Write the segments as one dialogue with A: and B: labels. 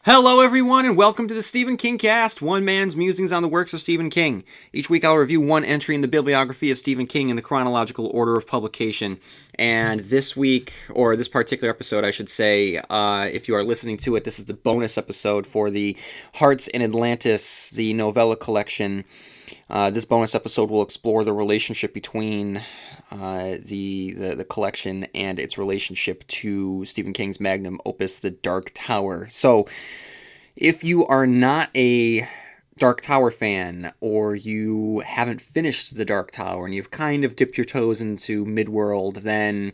A: Hello, everyone, and welcome to the stephenkingcast, one man's musings on the works of Stephen King. Each week I'll review one entry in the bibliography of Stephen King in the chronological order of publication. And this week, or this particular episode, I should say, if you are listening to it, this is the bonus episode for the Hearts in Atlantis, the novella collection. This bonus episode will explore the relationship between the collection and its relationship to Stephen King's magnum opus, The Dark Tower. So, if you are not a Dark Tower fan, or you haven't finished The Dark Tower, and you've kind of dipped your toes into Midworld, then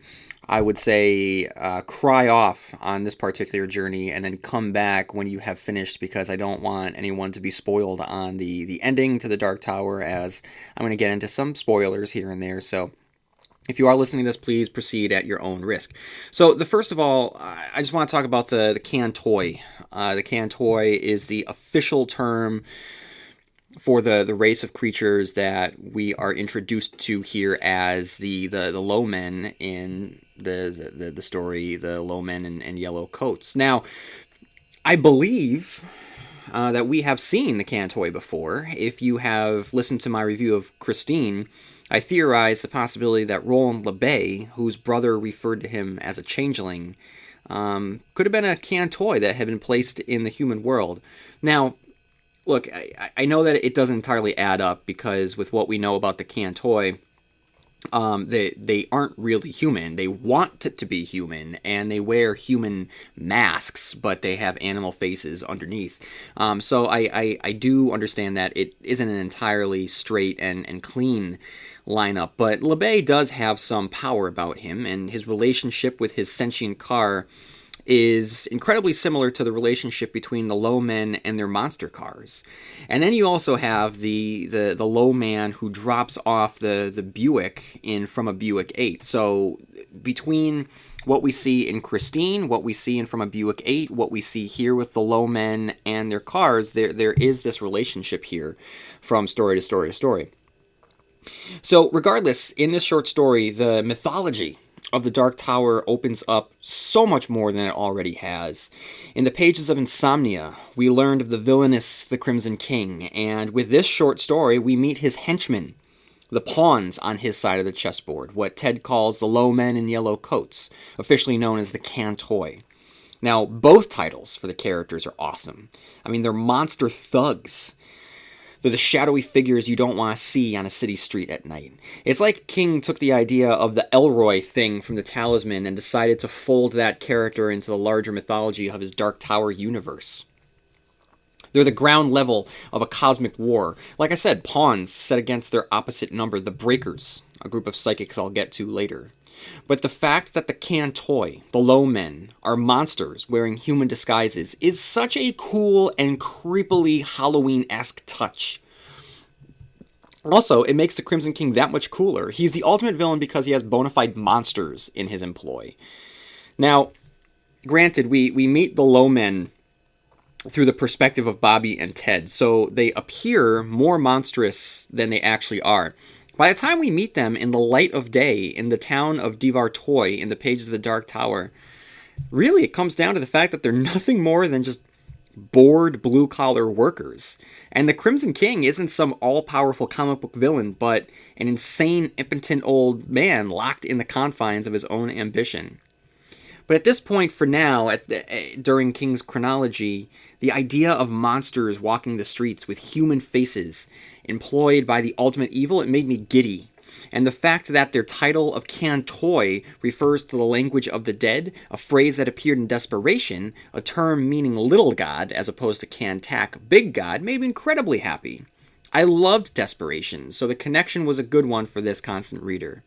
A: I would say cry off on this particular journey, and then come back when you have finished, because I don't want anyone to be spoiled on the ending to The Dark Tower, as I'm going to get into some spoilers here and there, so if you are listening to this, please proceed at your own risk. So, first of all, I just want to talk about the Can-Toi. The Can-Toi is the official term for the race of creatures that we are introduced to here as the low men in the story, the low men in yellow coats. Now, I believe that we have seen the Can-Toi before. If you have listened to my review of Christine, I theorized the possibility that Roland Le Bay, whose brother referred to him as a changeling, could have been a Can-Toi that had been placed in the human world. Now, look, I know that it doesn't entirely add up, because with what we know about the Can-Toi, they aren't really human. They want to be human, and they wear human masks, but they have animal faces underneath. So I do understand that it isn't an entirely straight and clean lineup, but Le Bay does have some power about him, and his relationship with his sentient car is incredibly similar to the relationship between the low men and their monster cars. And then you also have the low man who drops off the Buick from a Buick 8. So between what we see in Christine, what we see from a Buick 8, what we see here with the low men and their cars, there is this relationship here from story to story to story. So regardless, in this short story, the mythology of the Dark Tower opens up so much more than it already has. In the pages of Insomnia, we learned of the villainous the Crimson King, and with this short story, we meet his henchmen, the pawns on his side of the chessboard, what Ted calls the low men in yellow coats, officially known as the Can-Toi. Now, both titles for the characters are awesome. I mean, they're monster thugs. They're the shadowy figures you don't want to see on a city street at night. It's like King took the idea of the Elroy thing from the Talisman and decided to fold that character into the larger mythology of his Dark Tower universe. They're the ground level of a cosmic war. Like I said, pawns set against their opposite number, the Breakers, a group of psychics I'll get to later. But the fact that the Can-Toi, the low men, are monsters wearing human disguises is such a cool and creepily Halloween-esque touch. Also, it makes the Crimson King that much cooler. He's the ultimate villain because he has bona fide monsters in his employ. Now, granted, we meet the low men through the perspective of Bobby and Ted, so they appear more monstrous than they actually are. By the time we meet them in the light of day in the town of Toi in the pages of the Dark Tower, really it comes down to the fact that they're nothing more than just bored blue-collar workers. And the Crimson King isn't some all-powerful comic book villain, but an insane, impotent old man locked in the confines of his own ambition. But at this point, for now, during King's chronology, the idea of monsters walking the streets with human faces, employed by the ultimate evil, it made me giddy. And the fact that their title of Can-Toi refers to the language of the dead, a phrase that appeared in Desperation, a term meaning little god as opposed to Can-Tak, big god, made me incredibly happy. I loved Desperation, so the connection was a good one for this constant reader.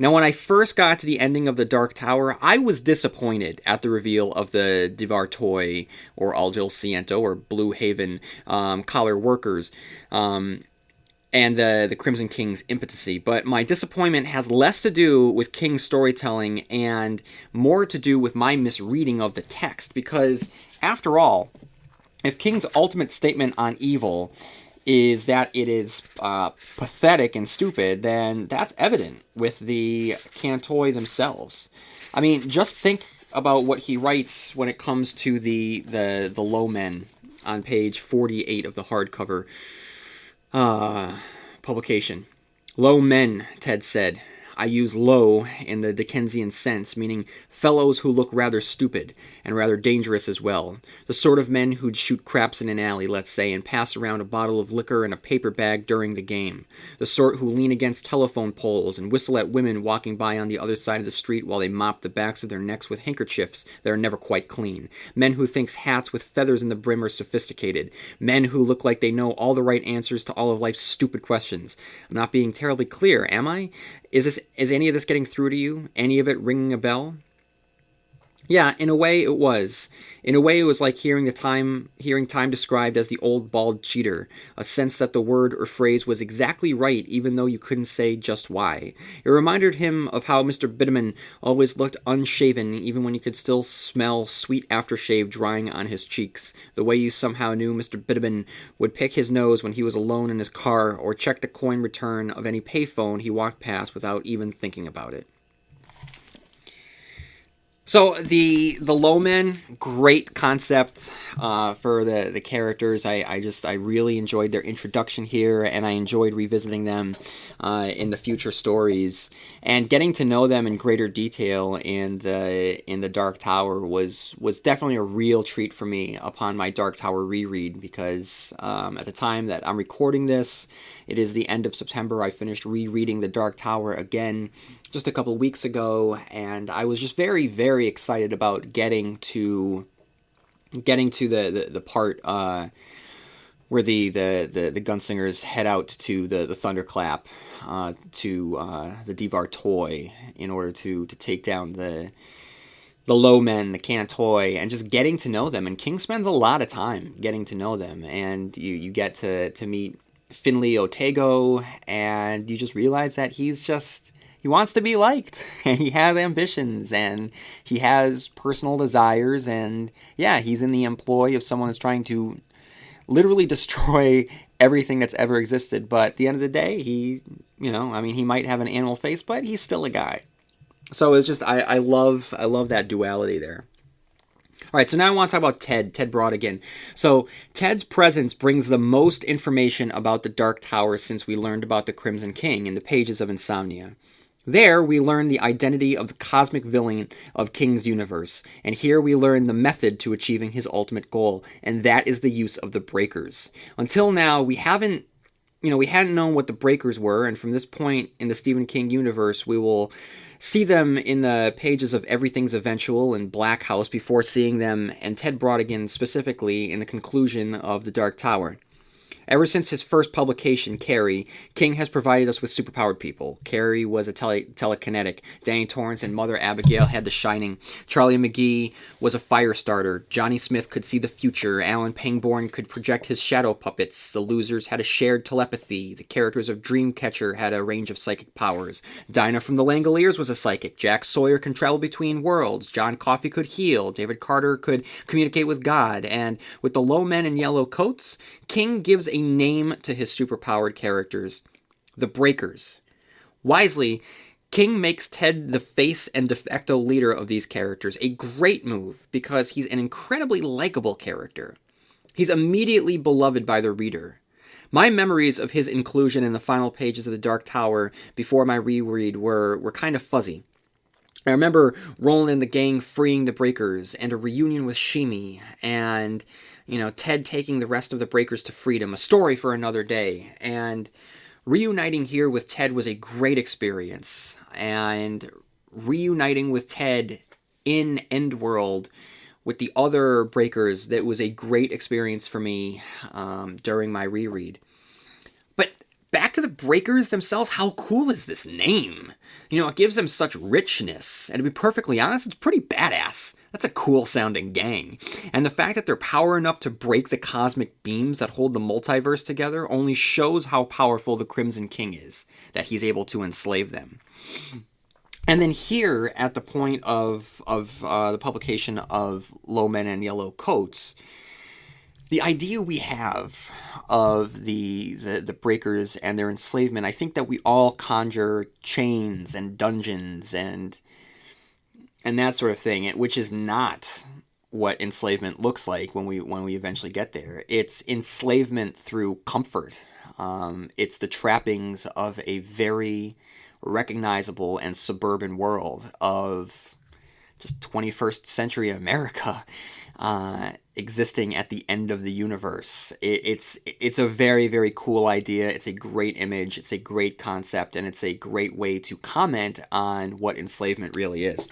A: Now, when I first got to the ending of The Dark Tower, I was disappointed at the reveal of the Toi, or Algil Ciento, or Blue Haven collar workers, and the Crimson King's impotency. But my disappointment has less to do with King's storytelling and more to do with my misreading of the text, because, after all, if King's ultimate statement on evil is that it is pathetic and stupid, then that's evident with the Can-Toi themselves. I mean, just think about what he writes when it comes to the low men on page 48 of the hardcover publication. Low men, Ted said. I use low in the Dickensian sense, meaning fellows who look rather stupid and rather dangerous as well. The sort of men who'd shoot craps in an alley, let's say, and pass around a bottle of liquor in a paper bag during the game. The sort who lean against telephone poles and whistle at women walking by on the other side of the street while they mop the backs of their necks with handkerchiefs that are never quite clean. Men who think hats with feathers in the brim are sophisticated. Men who look like they know all the right answers to all of life's stupid questions. I'm not being terribly clear, am I? Is any of this getting through to you? Any of it ringing a bell? Yeah, in a way it was. In a way it was like hearing time described as the old bald cheater, a sense that the word or phrase was exactly right even though you couldn't say just why. It reminded him of how Mr. Bideman always looked unshaven even when you could still smell sweet aftershave drying on his cheeks, the way you somehow knew Mr. Bideman would pick his nose when he was alone in his car or check the coin return of any payphone he walked past without even thinking about it. So the low men, great concept for the characters. I really enjoyed their introduction here, and I enjoyed revisiting them in the future stories, and getting to know them in greater detail in the Dark Tower was definitely a real treat for me upon my Dark Tower reread, because at the time that I'm recording this, it is the end of September. I finished rereading the Dark Tower again just a couple weeks ago, and I was just very, very excited about getting to the part where the gunslingers head out to the Thunderclap to the Devar Toy in order to take down the low men, the Can-Toi, and just getting to know them. And King spends a lot of time getting to know them, and you get to meet Finley Otego, and you just realize that he wants to be liked, and he has ambitions, and he has personal desires, and yeah, he's in the employ of someone who's trying to literally destroy everything that's ever existed. But at the end of the day, he might have an animal face, but he's still a guy. So it's just, I love that duality there. All right, so now I want to talk about Ted Brautigan. So Ted's presence brings the most information about the Dark Tower since we learned about the Crimson King in the pages of Insomnia. There, we learn the identity of the cosmic villain of King's universe, and here we learn the method to achieving his ultimate goal, and that is the use of the Breakers. Until now, we hadn't known what the Breakers were, and from this point in the Stephen King universe, we will see them in the pages of Everything's Eventual and Black House before seeing them, and Ted Brautigan specifically, in the conclusion of The Dark Tower. Ever since his first publication, Carrie, King has provided us with superpowered people. Carrie was a telekinetic. Danny Torrance and Mother Abigail had The Shining. Charlie McGee was a fire starter. Johnny Smith could see the future. Alan Pangborn could project his shadow puppets. The Losers had a shared telepathy. The characters of Dreamcatcher had a range of psychic powers. Dinah from the Langoliers was a psychic. Jack Sawyer can travel between worlds. John Coffey could heal. David Carter could communicate with God. And with the low men in yellow coats, King gives a name to his superpowered characters, the Breakers. Wisely, King makes Ted the face and de facto leader of these characters, a great move because he's an incredibly likable character. He's immediately beloved by the reader. My memories of his inclusion in the final pages of The Dark Tower before my reread were kind of fuzzy. I remember Roland and the gang freeing the Breakers, and a reunion with Shimi, and Ted taking the rest of the Breakers to freedom, a story for another day. And reuniting here with Ted was a great experience. And reuniting with Ted in Endworld with the other Breakers, that was a great experience for me during my reread. But back to the Breakers themselves, how cool is this name? It gives them such richness. And to be perfectly honest, it's pretty badass. That's a cool sounding gang. And the fact that they're power enough to break the cosmic beams that hold the multiverse together only shows how powerful the Crimson King is, that he's able to enslave them. And then here, at the point of the publication of Low Men and Yellow Coats, the idea we have of the Breakers and their enslavement, I think that we all conjure chains and dungeons and and that sort of thing, which is not what enslavement looks like when we eventually get there. It's enslavement through comfort. It's the trappings of a very recognizable and suburban world of just 21st century America, existing at the end of the universe. It's a very, very cool idea. It's a great image. It's a great concept, and it's a great way to comment on what enslavement really is.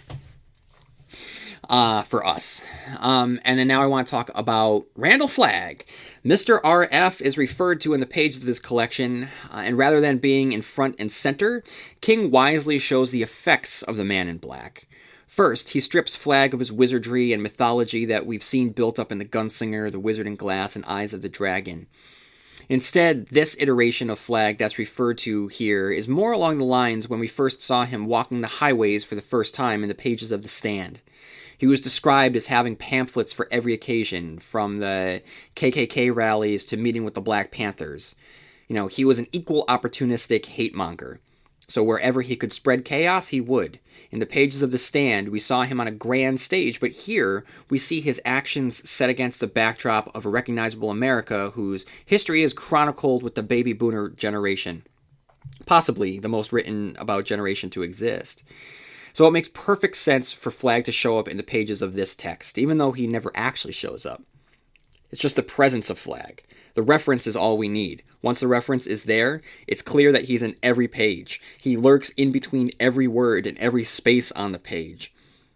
A: For us. And then now I want to talk about Randall Flagg. Mr. RF is referred to in the pages of this collection, and rather than being in front and center, King wisely shows the effects of the Man in Black. First, he strips Flagg of his wizardry and mythology that we've seen built up in The Gunslinger, The Wizard in Glass, and Eyes of the Dragon. Instead, this iteration of Flagg that's referred to here is more along the lines when we first saw him walking the highways for the first time in the pages of The Stand. He was described as having pamphlets for every occasion, from the KKK rallies to meeting with the Black Panthers. He was an equal opportunistic hate-monger. So wherever he could spread chaos, he would. In the pages of The Stand, we saw him on a grand stage, but here we see his actions set against the backdrop of a recognizable America whose history is chronicled with the baby boomer generation. Possibly the most written about generation to exist. So it makes perfect sense for Flagg to show up in the pages of this text, even though he never actually shows up. It's just the presence of Flagg. The reference is all we need. Once the reference is there, it's clear that he's in every page. He lurks in between every word and every space on the page.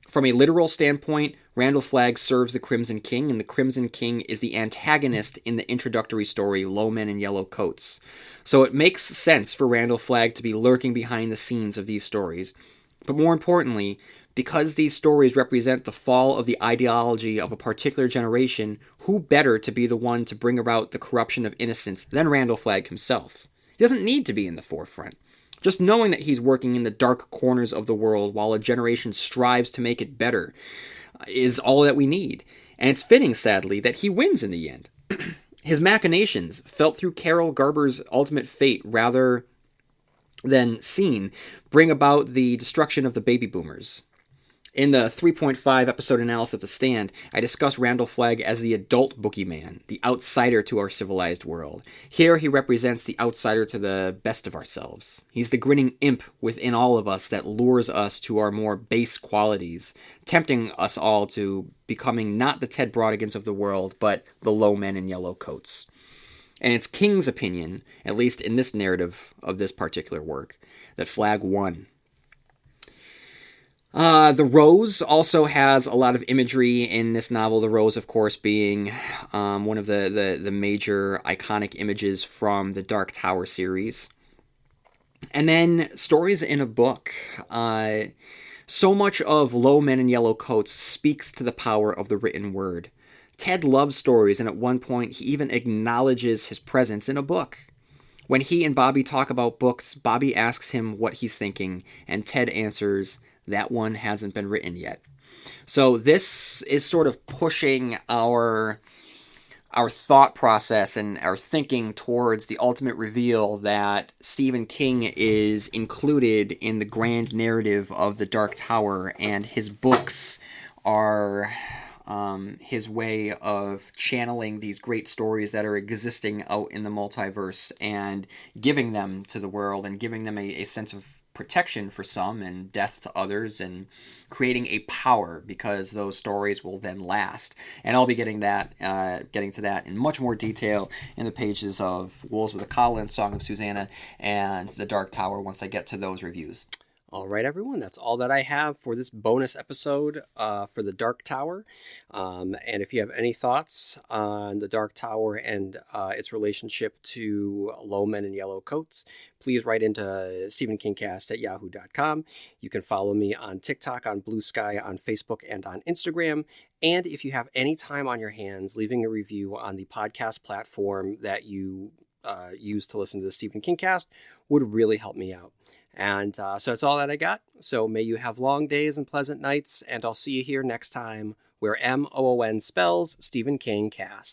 A: From a literal standpoint, Randall Flagg serves the Crimson King, and the Crimson King is the antagonist in the introductory story, Low Men in Yellow Coats. So it makes sense for Randall Flagg to be lurking behind the scenes of these stories. But more importantly, because these stories represent the fall of the ideology of a particular generation, who better to be the one to bring about the corruption of innocence than Randall Flagg himself? He doesn't need to be in the forefront. Just knowing that he's working in the dark corners of the world while a generation strives to make it better is all that we need. And it's fitting, sadly, that he wins in the end. His machinations, felt through Carol Garber's ultimate fate rather than seen, bring about the destruction of the baby boomers. In the 3.5 episode analysis of The Stand, I discussed Randall Flagg as the adult boogeyman, the outsider to our civilized world. Here he represents the outsider to the best of ourselves. He's the grinning imp within all of us that lures us to our more base qualities, tempting us all to becoming not the Ted Brautigans of the world, but the low men in yellow coats. And it's King's opinion, at least in this narrative of this particular work, that Flagg won. The Rose also has a lot of imagery in this novel. The Rose, of course, being one of the major iconic images from the Dark Tower series. And then stories in a book. So much of Low Men in Yellow Coats speaks to the power of the written word. Ted loves stories, and at one point he even acknowledges his presence in a book. When he and Bobby talk about books, Bobby asks him what he's thinking, and Ted answers, "That one hasn't been written yet." So this is sort of pushing our thought process and our thinking towards the ultimate reveal that Stephen King is included in the grand narrative of the Dark Tower, and his books are his way of channeling these great stories that are existing out in the multiverse and giving them to the world and giving them a sense of protection for some and death to others, and creating a power because those stories will then last. And I'll be getting to that in much more detail in the pages of Wolves of the Cowlin, Song of Susanna, and The Dark Tower once I get to those reviews. All right, everyone, that's all that I have for this bonus episode for The Dark Tower. And if you have any thoughts on The Dark Tower and its relationship to Low Men in Yellow Coats, please write into stephenkingcast@yahoo.com. You can follow me on TikTok, on Blue Sky, on Facebook, and on Instagram. And if you have any time on your hands, leaving a review on the podcast platform that you use to listen to the Stephen King Cast would really help me out. And so that's all that I got. So may you have long days and pleasant nights, and I'll see you here next time where MOON spells Stephen King Cast.